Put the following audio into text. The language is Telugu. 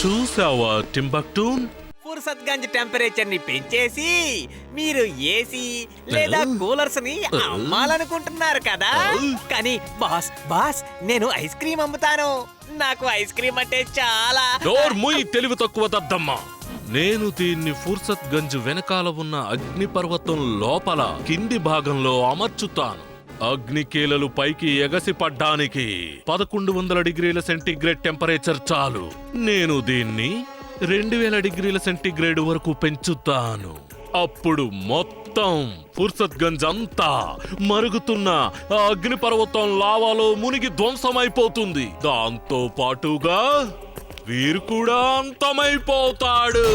చూసావా టింబక్టూన్? ఫుర్సత్గంజ్ టెంపరేచర్ ని పెంచేసి మీరు ఏసీ లేదా కూలర్స్ ని అమ్మాలనుకుంటున్నారు కదా. కానీ బాస్ బాస్ నేను ఐస్ క్రీమ్ అమ్ముతాను. నాకు ఐస్ క్రీమ్ అంటే చాలా. నోర్ముయ్ తెలివి తక్కువ దద్దమ్మా. నేను దీన్ని ఫుర్సత్ గంజ్ వెనకాల ఉన్న అగ్నిపర్వతం లోపల కింది భాగంలో అమర్చుతాను. అగ్నికేలలు పైకి ఎగసి పడ్డానికి 1100 డిగ్రీల సెంటీగ్రేడ్ టెంపరేచర్ చాలు. నేను దీన్ని 2000 డిగ్రీల సెంటీగ్రేడ్ వరకు పెంచుతాను. అప్పుడు మొత్తం ఫుర్సత్ గంజ్ అంతా మరుగుతున్న ఆ అగ్నిపర్వతం లావాలో మునిగి ధ్వంసమైపోతుంది. దాంతో పాటుగా వీరు కూడా అంతమైపోతాడు.